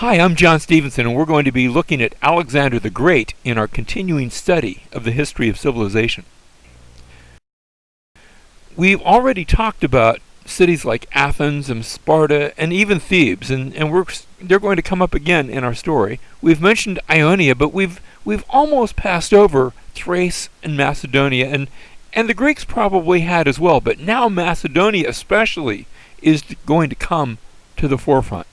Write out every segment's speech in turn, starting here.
Hi, I'm John Stevenson, and we're going to be looking at Alexander the Great in our continuing study of the history of civilization. We've already talked about cities like Athens and Sparta and even Thebes, and they're going to come up again in our story. We've mentioned Ionia, but we've almost passed over Thrace and Macedonia, and the Greeks probably had as well, but now Macedonia especially is going to come to the forefront.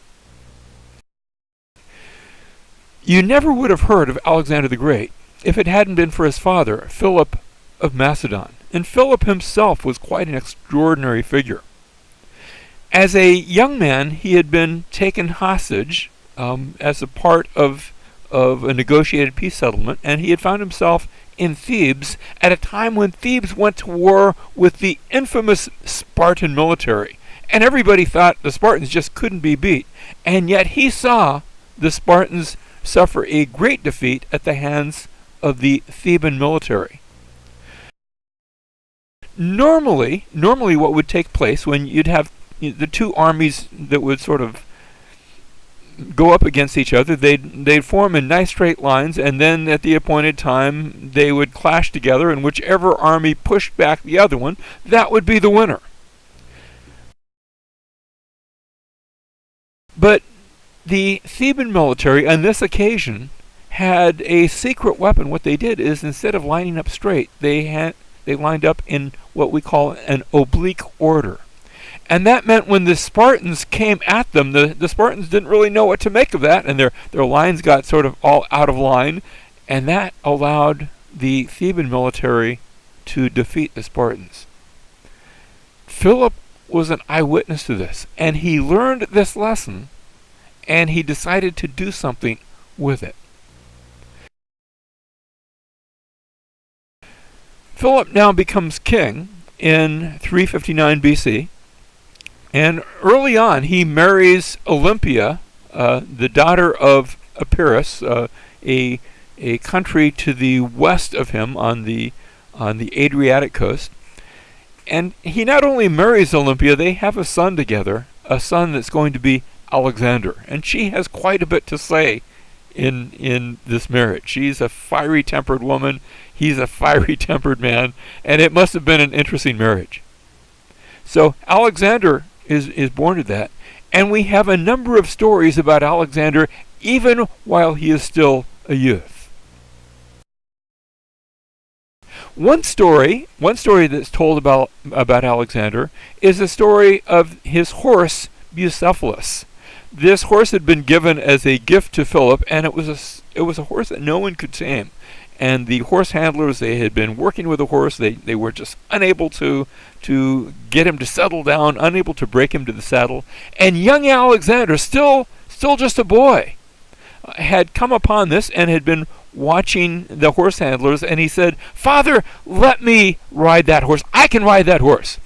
You never would have heard of Alexander the Great if it hadn't been for his father, Philip of Macedon. And Philip himself was quite an extraordinary figure. As a young man, he had been taken hostage as a part of a negotiated peace settlement, and he had found himself in Thebes at a time when Thebes went to war with the infamous Spartan military. And everybody thought the Spartans just couldn't be beat. And yet he saw the Spartans suffer a great defeat at the hands of the Theban military. Normally what would take place when you'd have the two armies that would sort of go up against each other, they'd form in nice straight lines, and then at the appointed time they would clash together, and whichever army pushed back the other one, that would be the winner. But the Theban military, on this occasion, had a secret weapon. What they did is, instead of lining up straight, they lined up in what we call an oblique order. And that meant when the Spartans came at them, the Spartans didn't really know what to make of that, and their lines got sort of all out of line, and that allowed the Theban military to defeat the Spartans. Philip was an eyewitness to this, and he learned this lesson, and he decided to do something with it. Philip now becomes king in 359 BC, and early on he marries Olympia, the daughter of Epirus, a country to the west of him on the Adriatic coast. And he not only marries Olympia, they have a son together, a son that's going to be Alexander, and she has quite a bit to say in this marriage. She's a fiery-tempered woman, he's a fiery-tempered man, and it must have been an interesting marriage. So Alexander is born to that, and we have a number of stories about Alexander even while he is still a youth. One story that's told about Alexander is the story of his horse Bucephalus. This horse had been given as a gift to Philip, and it was a horse that no one could tame. And the horse handlers, they had been working with the horse. They were just unable to get him to settle down, unable to break him to the saddle. And young Alexander, still just a boy, had come upon this and had been watching the horse handlers, and he said, "Father, let me ride that horse. I can ride that horse."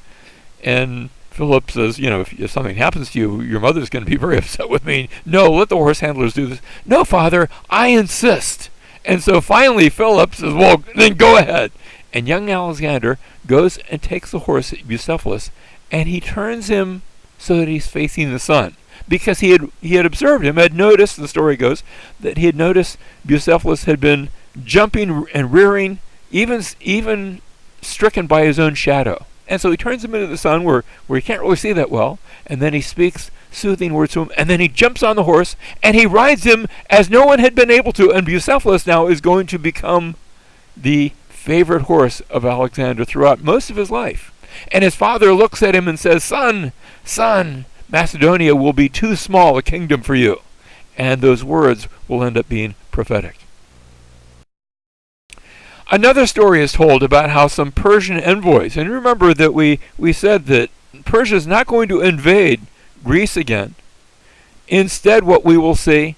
And Philip says, if something happens to you, your mother's going to be very upset with me. No, let the horse handlers do this. No, Father, I insist. And so finally Philip says, well, then go ahead. And young Alexander goes and takes the horse, Bucephalus, and he turns him so that he's facing the sun. Because he had observed him, had noticed, the story goes, that he had noticed Bucephalus had been jumping and rearing, even stricken by his own shadow. And so he turns him into the sun where he can't really see that well, and then he speaks soothing words to him, and then he jumps on the horse, and he rides him as no one had been able to, and Bucephalus now is going to become the favorite horse of Alexander throughout most of his life. And his father looks at him and says, Son, Macedonia will be too small a kingdom for you. And those words will end up being prophetic. Another story is told about how some Persian envoys, and remember that we said that Persia is not going to invade Greece again. Instead, what we will see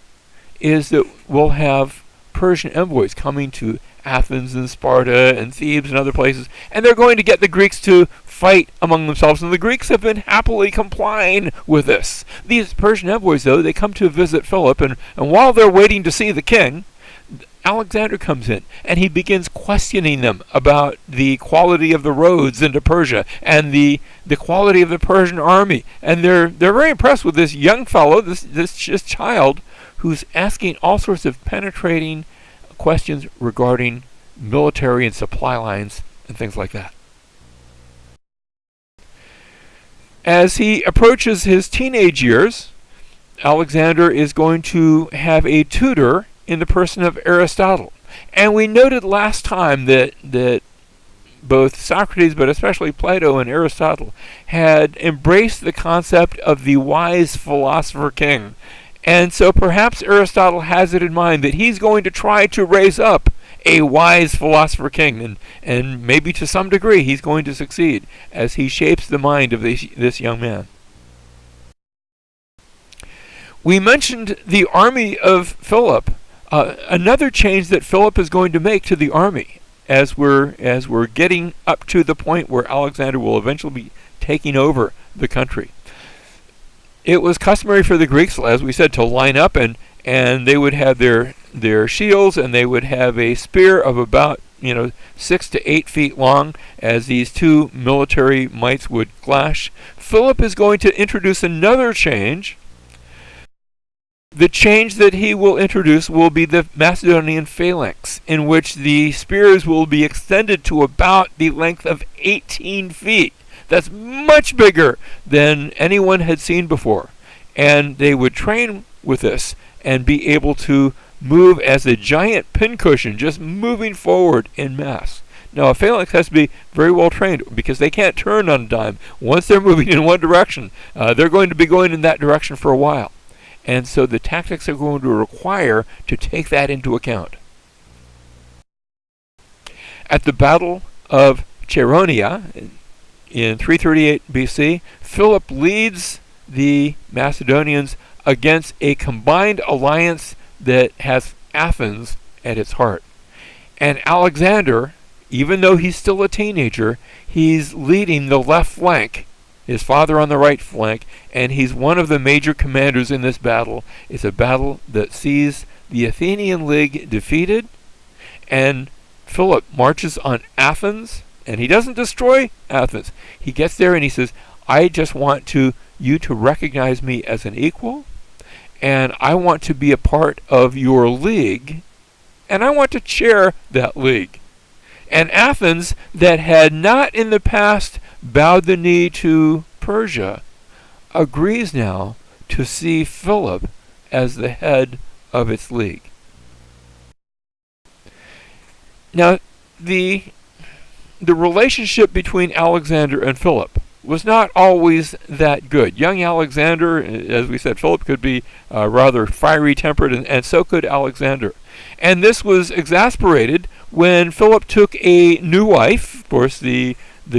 is that we'll have Persian envoys coming to Athens and Sparta and Thebes and other places, and they're going to get the Greeks to fight among themselves, and the Greeks have been happily complying with this. These Persian envoys, though, they come to visit Philip, and while they're waiting to see the king, Alexander comes in and he begins questioning them about the quality of the roads into Persia and the quality of the Persian army. And they're very impressed with this young fellow, this child, who's asking all sorts of penetrating questions regarding military and supply lines and things like that. As he approaches his teenage years, Alexander is going to have a tutor in the person of Aristotle. And we noted last time that both Socrates, but especially Plato and Aristotle, had embraced the concept of the wise philosopher king. And so perhaps Aristotle has it in mind that he's going to try to raise up a wise philosopher king, and maybe to some degree he's going to succeed as he shapes the mind of this young man. We mentioned the army of Philip. Another change that Philip is going to make to the army as we're getting up to the point where Alexander will eventually be taking over the country. It was customary for the Greeks, as we said, to line up, and they would have their shields, and they would have a spear of about 6 to 8 feet long as these two military mights would clash. Philip is going to introduce another change. The change that he will introduce will be the Macedonian phalanx, in which the spears will be extended to about the length of 18 feet. That's much bigger than anyone had seen before. And they would train with this and be able to move as a giant pincushion, just moving forward in mass. Now, a phalanx has to be very well trained because they can't turn on a dime. Once they're moving in one direction, they're going to be going in that direction for a while. And so the tactics are going to require to take that into account. At the Battle of Chaeronea in 338 BC, Philip leads the Macedonians against a combined alliance that has Athens at its heart. And Alexander, even though he's still a teenager, he's leading the left flank, his father on the right flank, and he's one of the major commanders in this battle. It's a battle that sees the Athenian League defeated, and Philip marches on Athens, and he doesn't destroy Athens. He gets there and he says, I just want you to recognize me as an equal, and I want to be a part of your league, and I want to chair that league. And Athens, that had not in the past bowed the knee to Persia, agrees now to see Philip as the head of its league. Now, the relationship between Alexander and Philip was not always that good. Young Alexander, as we said, Philip could be rather fiery-tempered, and so could Alexander. And this was exasperated when Philip took a new wife. Of course, the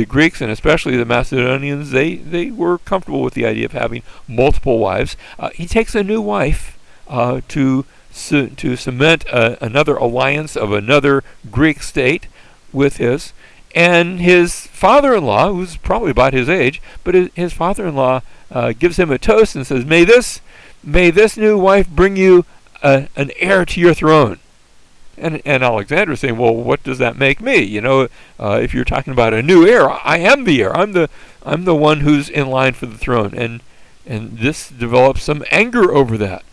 Greeks, and especially the Macedonians, they were comfortable with the idea of having multiple wives. He takes a new wife to cement another alliance of another Greek state with his. And his father-in-law, who's probably about his age, but his father-in-law gives him a toast and says, May this new wife bring you an heir to your throne. And Alexander is saying, well, what does that make me? If you're talking about a new heir, I am the heir. I'm the one who's in line for the throne. And this develops some anger over that.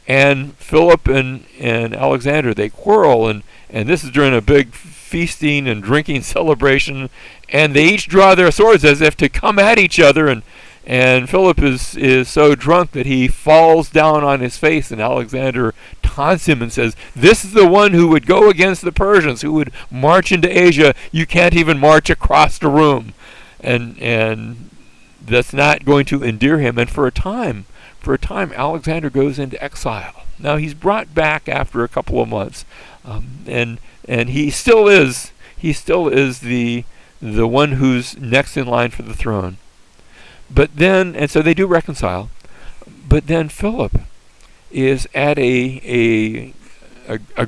And Philip and Alexander, they quarrel, and this is during a big feasting and drinking celebration, and they each draw their swords as if to come at each other, and Philip is so drunk that he falls down on his face, and Alexander taunts him and says, this is the one who would go against the Persians, who would march into Asia. You can't even march across the room. And that's not going to endear him. And for a time, Alexander goes into exile. Now he's brought back after a couple of months, and he still is the one who's next in line for the throne. But then, and so they do reconcile. But then Philip is at a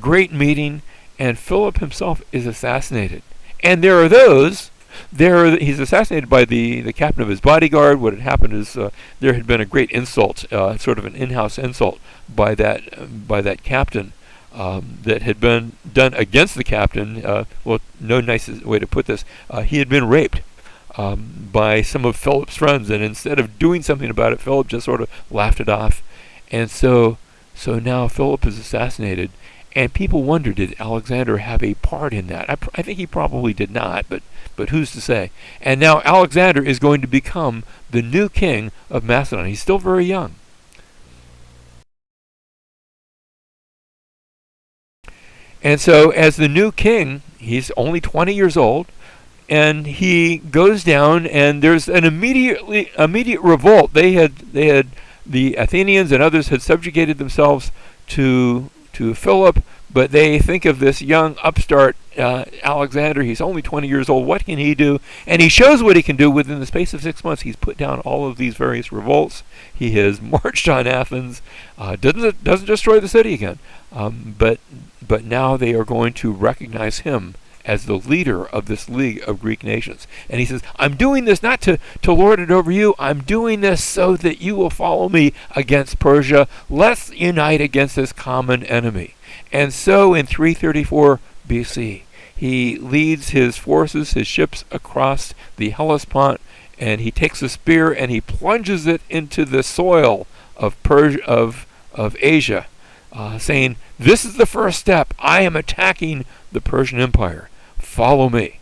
great meeting, and Philip himself is assassinated. And he's assassinated by the captain of his bodyguard. What had happened is there had been a great insult, sort of an in-house insult by that captain that had been done against the captain. Well, no nice way to put this. He had been raped by some of Philip's friends, and instead of doing something about it, Philip just sort of laughed it off. And so now Philip is assassinated, and people wonder, did Alexander have a part in that? I think he probably did not, but who's to say? And now Alexander is going to become the new king of Macedon. He's still very young. And so as the new king, he's only 20 years old, and he goes down, and there's an immediate revolt. They had the Athenians and others had subjugated themselves to Philip, but they think of this young upstart Alexander. He's only 20 years old. What can he do? And he shows what he can do within the space of 6 months. He's put down all of these various revolts. He has marched on Athens. Doesn't destroy the city again, but now they are going to recognize him as the leader of this league of Greek nations. And he says, I'm doing this not to lord it over you. I'm doing this so that you will follow me against Persia. Let's unite against this common enemy. And so in 334 BC, he leads his forces, his ships, across the Hellespont, and he takes a spear and he plunges it into the soil of Asia, saying, this is the first step. I am attacking the Persian Empire. Follow me.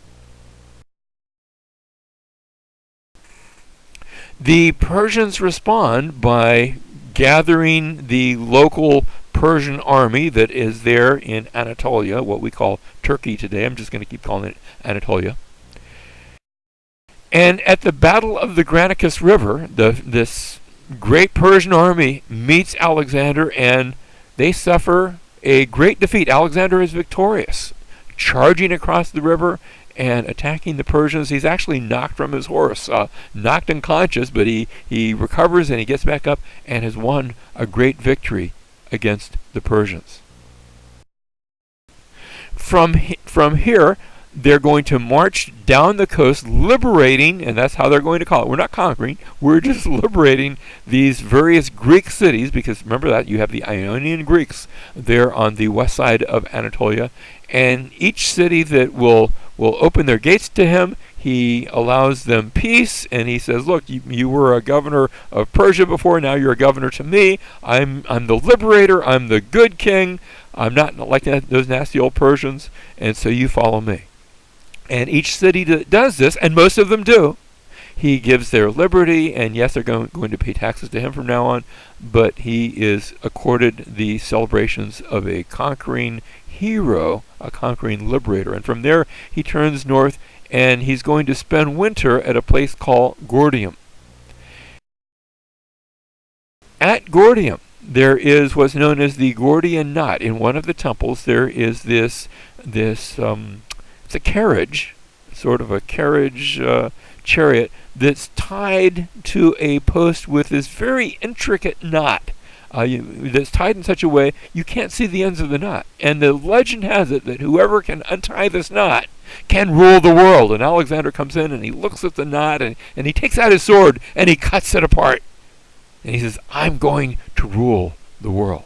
The Persians respond by gathering the local Persian army that is there in Anatolia, what we call Turkey today. I'm just going to keep calling it Anatolia. And at the Battle of the Granicus River, this great Persian army meets Alexander, and they suffer a great defeat. Alexander is victorious, charging across the river and attacking the Persians. He's actually knocked from his horse, knocked unconscious, but he recovers and he gets back up and has won a great victory against the Persians. From here, they're going to march down the coast, liberating, and that's how they're going to call it. We're not conquering, we're just liberating these various Greek cities, because remember that you have the Ionian Greeks there on the west side of Anatolia, and each city that will open their gates to him, he allows them peace, and he says, look, you were a governor of Persia before, now you're a governor to me. I'm the liberator, I'm the good king, I'm not like those nasty old Persians, and so you follow me. And each city that does this, and most of them do, he gives their liberty, and yes, they're going to pay taxes to him from now on, but he is accorded the celebrations of a conquering hero, a conquering liberator. And from there, he turns north, and he's going to spend winter at a place called Gordium. At Gordium, there is what's known as the Gordian knot. In one of the temples, there is this it's a carriage, sort of a carriage chariot that's tied to a post with this very intricate knot that's tied in such a way you can't see the ends of the knot. And the legend has it that whoever can untie this knot can rule the world. And Alexander comes in and he looks at the knot and he takes out his sword and he cuts it apart. And he says, I'm going to rule the world.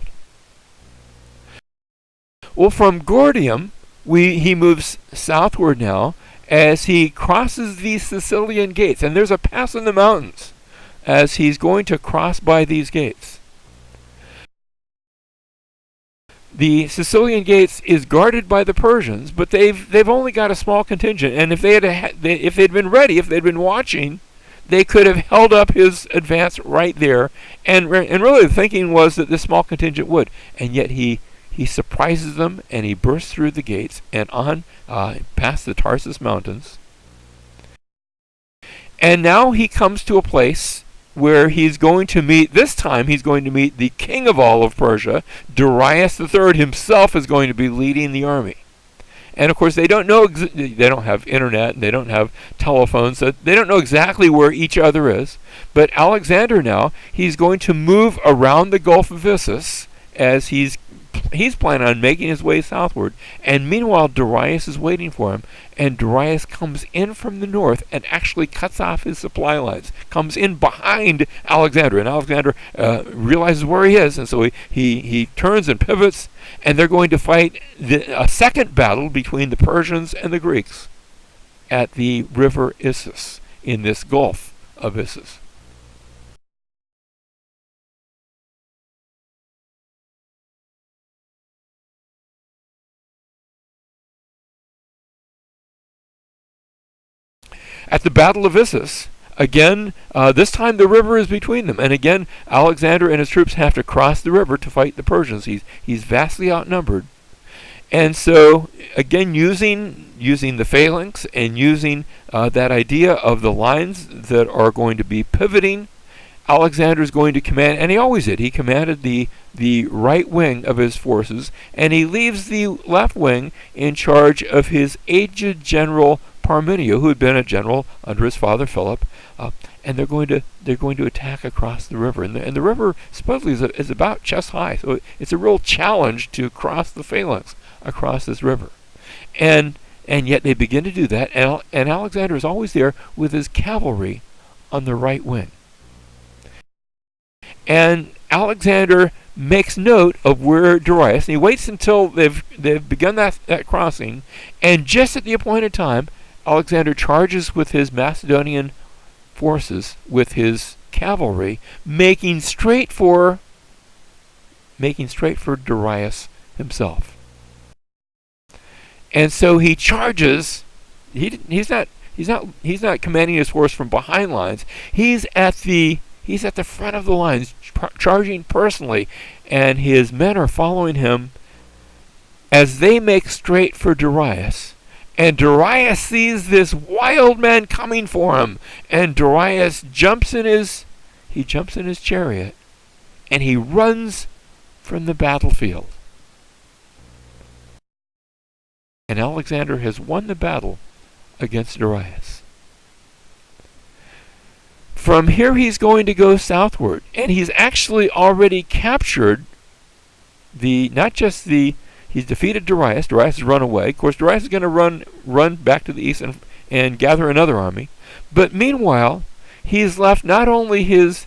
Well, from Gordium, he moves southward now as he crosses these Sicilian gates. And there's a pass in the mountains as he's going to cross by these gates. The Sicilian gates is guarded by the Persians, but they've only got a small contingent. And if they'd been ready, if they'd been watching, they could have held up his advance right there. And really the thinking was that this small contingent would. And yet he surprises them, and he bursts through the gates and on past the Tarsus mountains. And now he comes to a place where he's going to meet the king of all of Persia. Darius III himself is going to be leading the army. And of course, they don't know. They don't have internet, and they don't have telephones, so they don't know exactly where each other is. But Alexander now, he's going to move around the Gulf of Issus as he's he's planning on making his way southward. And meanwhile, Darius is waiting for him. And Darius comes in from the north and actually cuts off his supply lines. Comes in behind Alexander. And Alexander realizes where he is. And so he turns and pivots. And they're going to fight a second battle between the Persians and the Greeks at the river Issus, in this Gulf of Issus. At the Battle of Issus, again, this time the river is between them. And again, Alexander and his troops have to cross the river to fight the Persians. He's vastly outnumbered. And so, again, using the phalanx and using that idea of the lines that are going to be pivoting, Alexander is going to command, and he always did. He commanded the right wing of his forces, and he leaves the left wing in charge of his aged general Parmenio, who had been a general under his father Philip, and they're going to attack across the river. And the river supposedly is about chest high, so it's a real challenge to cross the phalanx across this river. And yet they begin to do that, and Alexander is always there with his cavalry on the right wing. And Alexander makes note of where Darius, and he waits until they've begun that crossing, and just at the appointed time, Alexander charges with his Macedonian forces, with his cavalry, making straight for Darius himself. And so he charges. He's not commanding his force from behind lines. He's at the front of the lines, charging personally, and his men are following him as they make straight for Darius. And Darius sees this wild man coming for him, and Darius jumps in his chariot, and he runs from the battlefield. And Alexander has won the battle against Darius. From here he's going to go southward, and he's actually already captured he's defeated Darius. Darius has run away. Of course, Darius is going to run back to the east and gather another army. But meanwhile, he's left not only his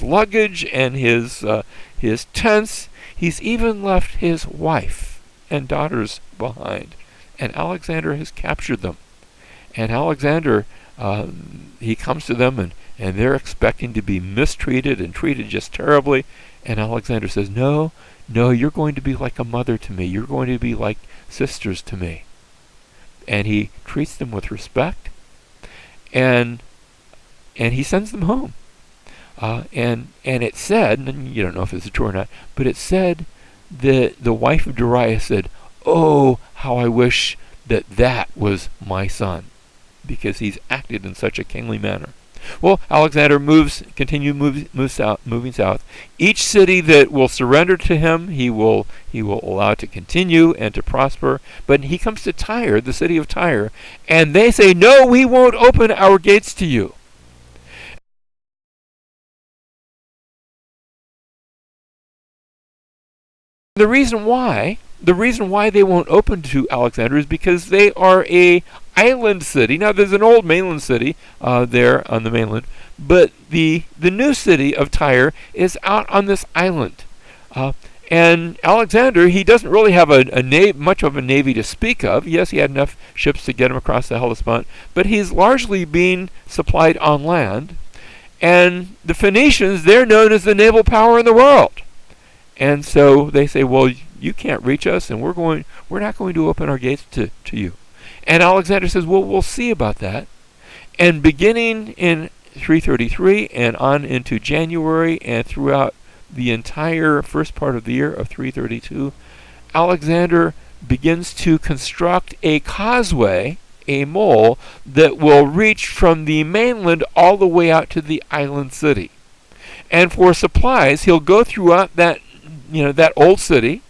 luggage and his tents, he's even left his wife and daughters behind. And Alexander has captured them. And Alexander, he comes to them, and they're expecting to be mistreated and treated just terribly. And Alexander says, No, you're going to be like a mother to me. You're going to be like sisters to me. And he treats them with respect, and he sends them home. And it said, and you don't know if it's true or not, but it said that the wife of Darius said, "Oh, how I wish that was my son," because he's acted in such a kingly manner. Well, Alexander moving south. Each city that will surrender to him, he will allow to continue and to prosper. But he comes to Tyre, the city of Tyre, and they say, "No, we won't open our gates to you." The reason why they won't open to Alexander is because they are a island city. Now, there's an old mainland city there on the mainland, but the new city of Tyre is out on this island. And Alexander, he doesn't really have much of a navy to speak of. Yes, he had enough ships to get him across the Hellespont, but he's largely being supplied on land. And the Phoenicians, they're known as the naval power in the world. And so they say, "Well, you can't reach us, and we're not going to open our gates to you." And Alexander says, "Well, we'll see about that." And beginning in 333 and on into January and throughout the entire first part of the year of 332, Alexander begins to construct a causeway, a mole, that will reach from the mainland all the way out to the island city. And for supplies, he'll go throughout that old city,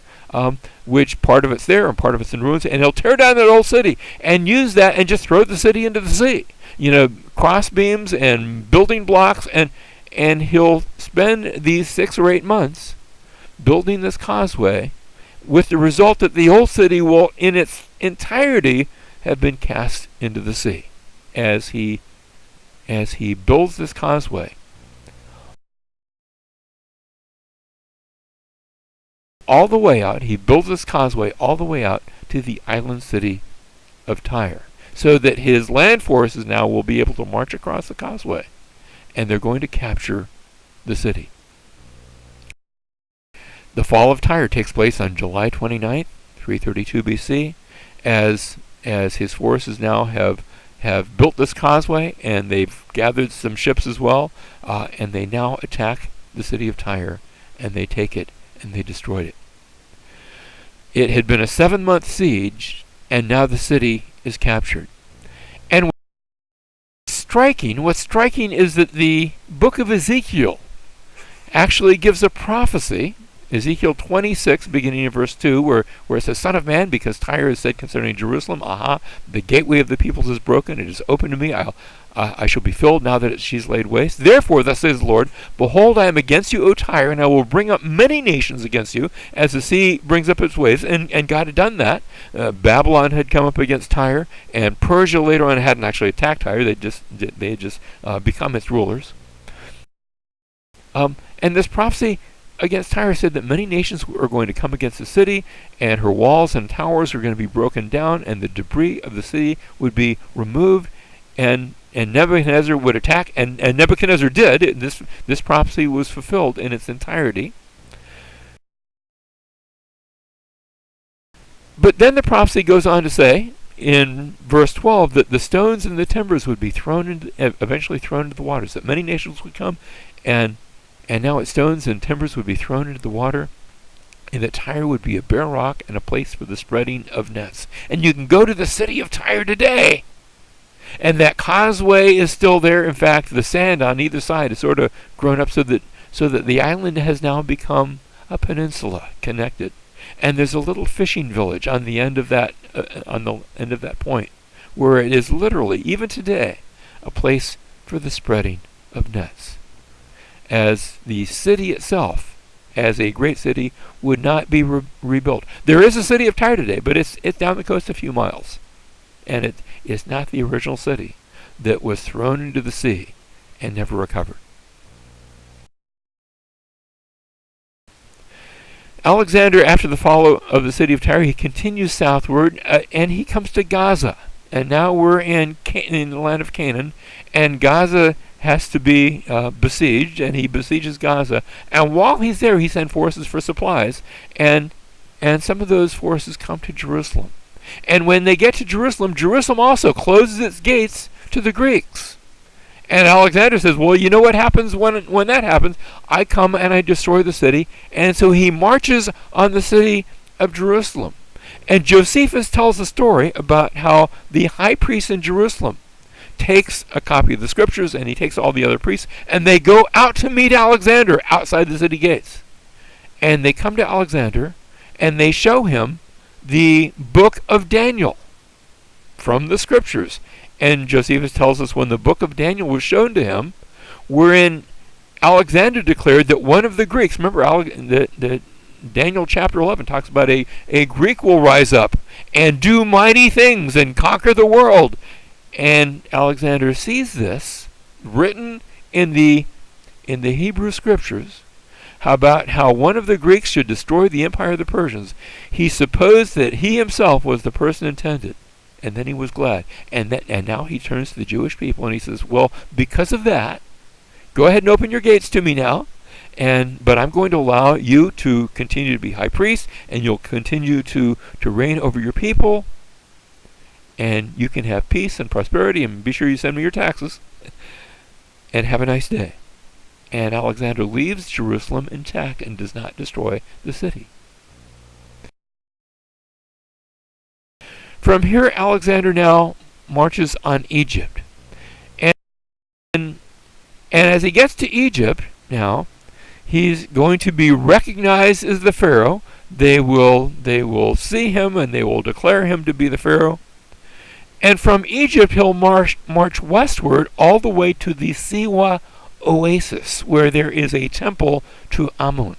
which part of it's there and part of it's in ruins, and he'll tear down that old city and use that and just throw the city into the sea. Cross beams and building blocks, and he'll spend these 6 or 8 months building this causeway with the result that the old city will, in its entirety, have been cast into the sea as he builds this causeway all the way out. He builds this causeway all the way out to the island city of Tyre, so that his land forces now will be able to march across the causeway, and they're going to capture the city. The fall of Tyre takes place on July 29th, 332 BC, as his forces now have built this causeway, and they've gathered some ships as well, and they now attack the city of Tyre, and they take it, and they destroyed it. It had been a 7-month siege, and now the city is captured. And what's striking is that the book of Ezekiel actually gives a prophecy, Ezekiel 26, beginning in verse 2, where it says, Son of man, because Tyre has said concerning Jerusalem, Aha, the gateway of the peoples is broken, it is open to me, I shall be filled now that she's laid waste. Therefore, thus says the Lord, Behold, I am against you, O Tyre, and I will bring up many nations against you, as the sea brings up its waves. And God had done that. Babylon had come up against Tyre, and Persia later on hadn't actually attacked Tyre, they had just become its rulers. And this prophecy against Tyre said that many nations are going to come against the city, and her walls and towers are going to be broken down, and the debris of the city would be removed, and Nebuchadnezzar would attack, and Nebuchadnezzar did. This prophecy was fulfilled in its entirety. But then the prophecy goes on to say, in verse 12, that the stones and the timbers would be eventually thrown into the waters, that many nations would come, and now its stones and timbers would be thrown into the water, and that Tyre would be a bare rock and a place for the spreading of nets. And you can go to the city of Tyre today, and that causeway is still there. In fact, the sand on either side is sort of grown up so that the island has now become a peninsula connected. And there's a little fishing village on the end of that point, where it is literally, even today, a place for the spreading of nets. As the city itself, as a great city, would not be rebuilt. There is a city of Tyre today, but it's down the coast a few miles. And it is not the original city that was thrown into the sea and never recovered. Alexander, after the fall of the city of Tyre, he continues southward, and he comes to Gaza. And now we're in the land of Canaan, and Gaza has to be besieged, and he besieges Gaza. And while he's there, he sends forces for supplies, and some of those forces come to Jerusalem. And when they get to Jerusalem, Jerusalem also closes its gates to the Greeks. And Alexander says, well, you know what happens when that happens? I come and I destroy the city. And so he marches on the city of Jerusalem. And Josephus tells a story about how the high priest in Jerusalem takes a copy of the scriptures, and he takes all the other priests, and they go out to meet Alexander outside the city gates. And they come to Alexander, and they show him the book of Daniel from the scriptures. And Josephus tells us when the book of Daniel was shown to him, wherein Alexander declared that one of the Greeks, remember the Daniel chapter 11 talks about a Greek will rise up and do mighty things and conquer the world. And Alexander sees this written in the Hebrew scriptures about how one of the Greeks should destroy the empire of the Persians. He supposed that he himself was the person intended, and then he was glad. And now he turns to the Jewish people and he says, well, because of that, go ahead and open your gates to me now, but I'm going to allow you to continue to be high priest, and you'll continue to reign over your people, and you can have peace and prosperity, and be sure you send me your taxes, and have a nice day. And Alexander leaves Jerusalem intact and does not destroy the city. From here, Alexander now marches on Egypt. And as he gets to Egypt now, he's going to be recognized as the Pharaoh. They will see him, and they will declare him to be the Pharaoh. And from Egypt, he'll march westward all the way to the Siwa oasis, where there is a temple to Amun.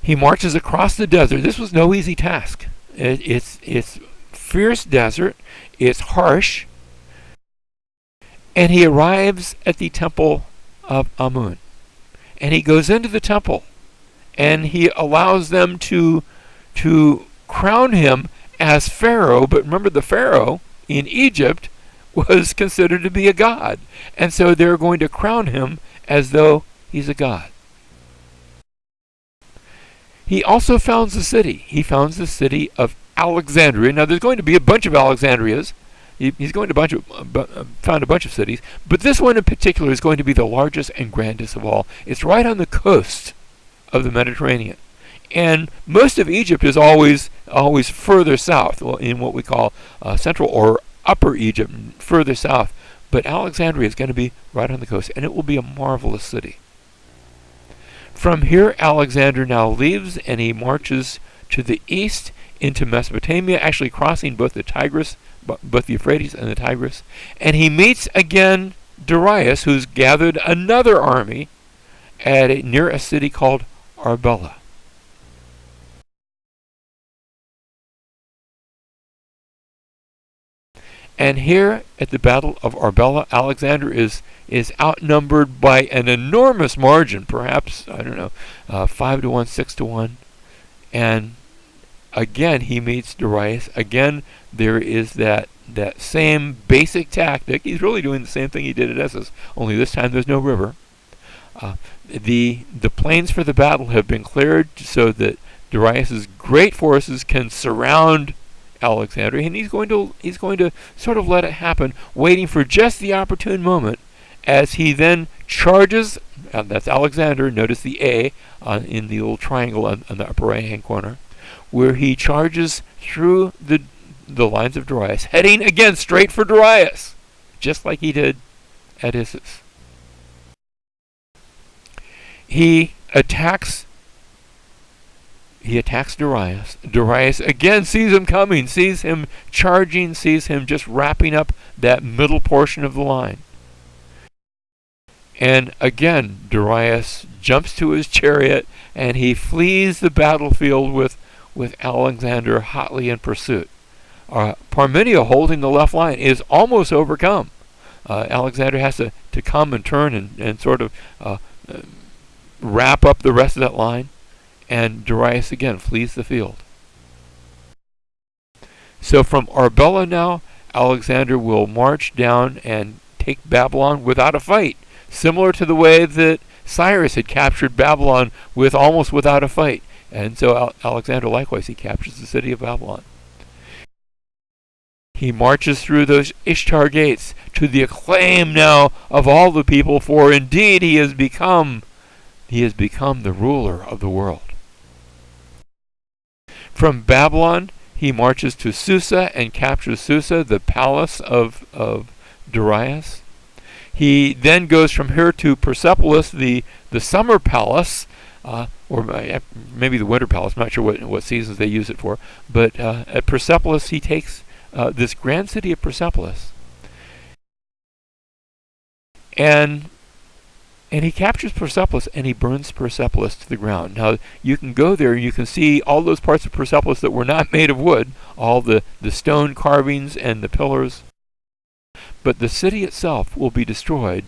He marches across the desert. This was no easy task. It's fierce desert. It's harsh. And he arrives at the temple of Amun. And he goes into the temple. And he allows them to crown him as Pharaoh. But remember, the Pharaoh in Egypt was considered to be a god. And so they're going to crown him as though he's a god. He also founds a city. He founds the city of Alexandria. Now, there's going to be a bunch of Alexandrias. He's going to found a bunch of cities. But this one in particular is going to be the largest and grandest of all. It's right on the coast of the Mediterranean. And most of Egypt is always further south, in what we call Central or Upper Egypt, further south. But Alexandria is going to be right on the coast, and it will be a marvelous city. From here, Alexander now leaves, and he marches to the east into Mesopotamia, actually crossing both the Tigris, both the Euphrates and the Tigris. And he meets again Darius, who's gathered another army near a city called Arbella. And here at the Battle of Arbella, Alexander is outnumbered by an enormous margin, perhaps, 5 to 1, 6 to 1. And again, he meets Darius. Again, there is that same basic tactic. He's really doing the same thing he did at Essos, only this time there's no river. The plains for the battle have been cleared so that Darius's great forces can surround Alexander, and he's going to sort of let it happen, waiting for just the opportune moment as he then charges. That's Alexander. Notice the A in the little triangle on the upper right-hand corner, where he charges through the lines of Darius, heading again straight for Darius, just like he did at Issus. He attacks Darius. Darius again sees him coming, sees him charging, sees him just wrapping up that middle portion of the line. And again, Darius jumps to his chariot and he flees the battlefield with Alexander hotly in pursuit. Parmenio, holding the left line, is almost overcome. Alexander has to come and turn and sort of wrap up the rest of that line. And Darius again flees the field. So from Arbella now, Alexander will march down and take Babylon without a fight, similar to the way that Cyrus had captured Babylon almost without a fight. And so Alexander likewise, he captures the city of Babylon. He marches through those Ishtar gates to the acclaim now of all the people, for indeed he has become the ruler of the world. From Babylon, he marches to Susa and captures Susa, the palace of Darius. He then goes from here to Persepolis, the summer palace, or maybe the winter palace. I'm not sure what seasons they use it for. But at Persepolis, he takes this grand city of Persepolis, and he captures Persepolis, and he burns Persepolis to the ground. Now, you can go there, and you can see all those parts of Persepolis that were not made of wood, all the stone carvings and the pillars. But the city itself will be destroyed.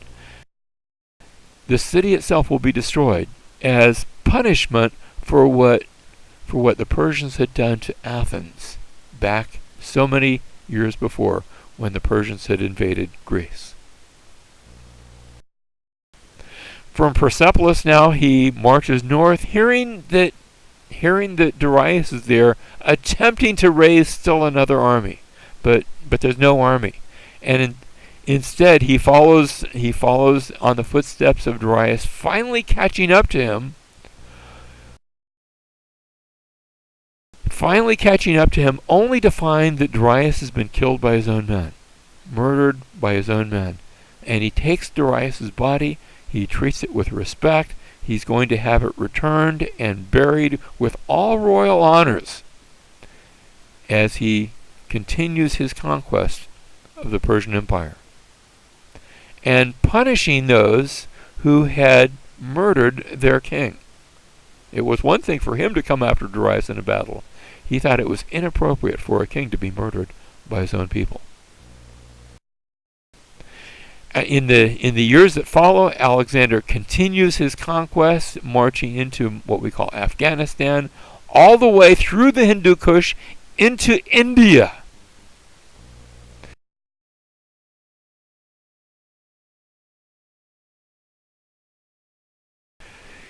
The city itself will be destroyed as punishment for what the Persians had done to Athens back so many years before, when the Persians had invaded Greece. From Persepolis now he marches north, hearing that Darius is there, attempting to raise still another army, but there's no army, and instead he follows on the footsteps of Darius, finally catching up to him. Only to find that Darius has been killed by his own men, murdered by his own men, and he takes Darius's body. He treats it with respect. He's going to have it returned and buried with all royal honors as he continues his conquest of the Persian Empire, and punishing those who had murdered their king. It was one thing for him to come after Darius in a battle. He thought it was inappropriate for a king to be murdered by his own people. In the years that follow, Alexander continues his conquest, marching into what we call Afghanistan, all the way through the Hindu Kush into India.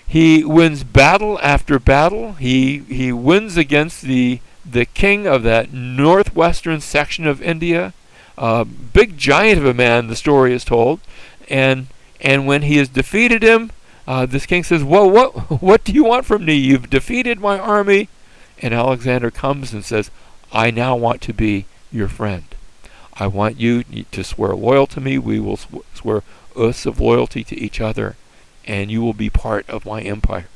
He wins battle after battle. He wins against the king of that northwestern section of India. Big giant of a man, the story is told. And when he has defeated him, this king says, "Well, what do you want from me? You've defeated my army." And Alexander comes and says, "I now want to be your friend. I want you to swear loyal to me. We will swear oaths of loyalty to each other, and you will be part of my empire."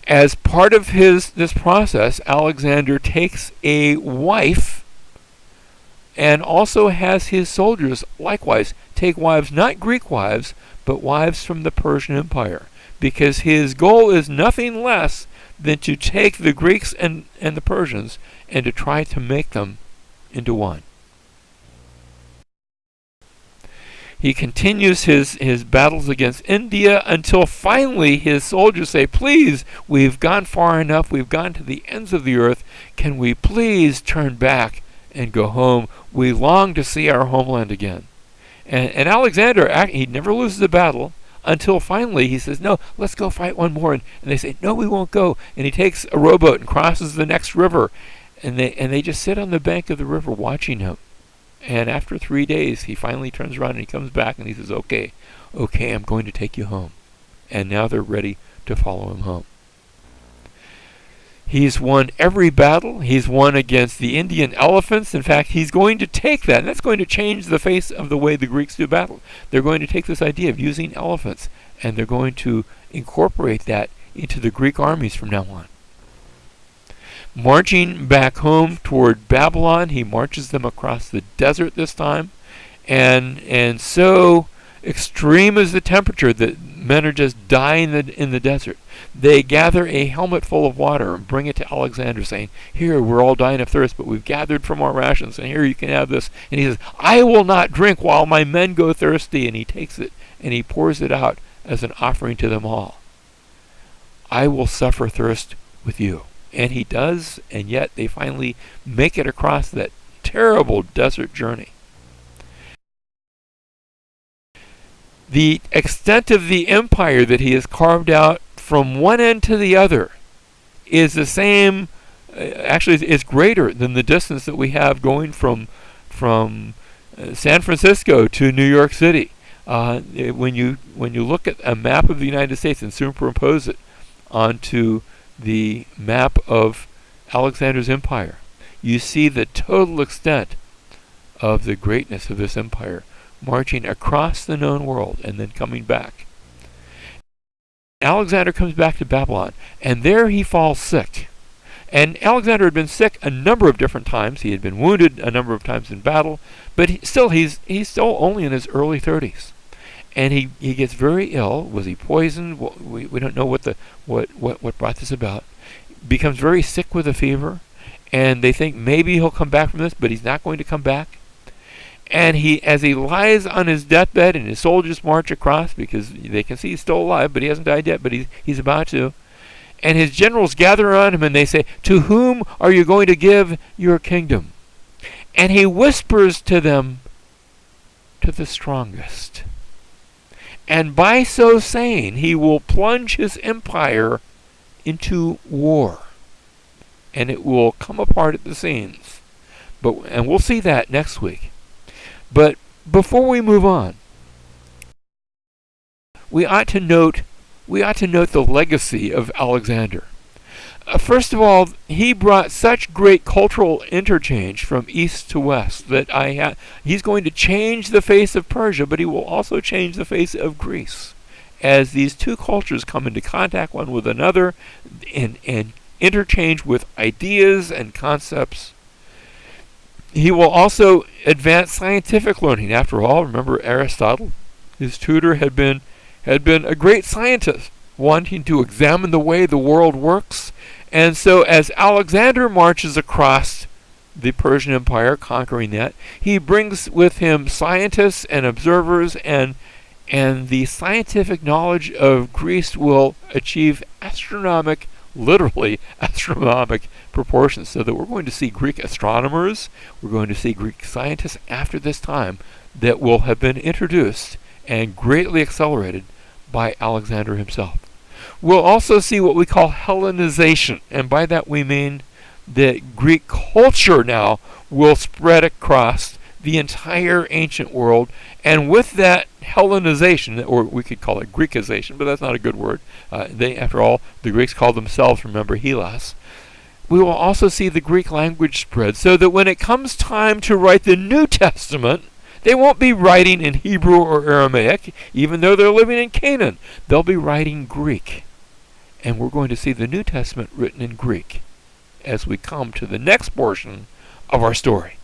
As part of this process, Alexander takes a wife and also has his soldiers likewise take wives, not Greek wives, but wives from the Persian Empire, because his goal is nothing less than to take the Greeks and the Persians and to try to make them into one. He continues his battles against India until finally his soldiers say, "Please, we've gone far enough. We've gone to the ends of the earth. Can we please turn back and go home? We long to see our homeland again." And Alexander, he never loses a battle until finally he says, "No, let's go fight one more." And they say, "No, we won't go." And he takes a rowboat and crosses the next river. And they just sit on the bank of the river watching him. And after 3 days, he finally turns around and he comes back and he says, okay, I'm going to take you home." And now they're ready to follow him home. He's won every battle. He's won against the Indian elephants. In fact, he's going to take that, and that's going to change the face of the way the Greeks do battle. They're going to take this idea of using elephants, and they're going to incorporate that into the Greek armies from now on. Marching back home toward Babylon, he marches them across the desert this time, and so extreme is the temperature that men are just dying in the desert. They gather a helmet full of water and bring it to Alexander, saying, "Here, we're all dying of thirst, but we've gathered from our rations, and here you can have this." And he says, "I will not drink while my men go thirsty." And he takes it and he pours it out as an offering to them all. "I will suffer thirst with you." And he does, and yet they finally make it across that terrible desert journey. The extent of the empire that he has carved out from one end to the other is the same, actually is greater than the distance that we have going from San Francisco to New York City. When you look at a map of the United States and superimpose it onto the map of Alexander's empire, you see the total extent of the greatness of this empire, marching across the known world and then coming back. Alexander comes back to Babylon, and there he falls sick. And Alexander had been sick a number of different times. He had been wounded a number of times in battle, but he's still only in his early 30s. And he gets very ill. Was he poisoned? We don't know what brought this about. Becomes very sick with a fever, and they think maybe he'll come back from this, but he's not going to come back. And as he lies on his deathbed, and his soldiers march across because they can see he's still alive, but he hasn't died yet, but he's about to. And his generals gather around him and they say, "To whom are you going to give your kingdom?" And he whispers to them, "To the strongest." And by so saying, he will plunge his empire into war. And it will come apart at the seams. And we'll see that next week. But before we move on, we ought to note the legacy of Alexander. First of all, he brought such great cultural interchange from east to west that he's going to change the face of Persia, but he will also change the face of Greece as these two cultures come into contact one with another and interchange with ideas and concepts. He will also advance scientific learning. After all, remember Aristotle? His tutor had been had been a great scientist, wanting to examine the way the world works. And so as Alexander marches across the Persian Empire, conquering that, he brings with him scientists and observers, and the scientific knowledge of Greece will achieve literally astronomic proportions, so that we're going to see Greek astronomers, we're going to see Greek scientists after this time that will have been introduced and greatly accelerated by Alexander himself. We'll also see what we call Hellenization, and by that we mean that Greek culture now will spread across the entire ancient world, and with that Hellenization, or we could call it Greekization, but that's not a good word. After all, the Greeks called themselves, remember, Hellas. We will also see the Greek language spread, so that when it comes time to write the New Testament, they won't be writing in Hebrew or Aramaic, even though they're living in Canaan. They'll be writing Greek. And we're going to see the New Testament written in Greek as we come to the next portion of our story.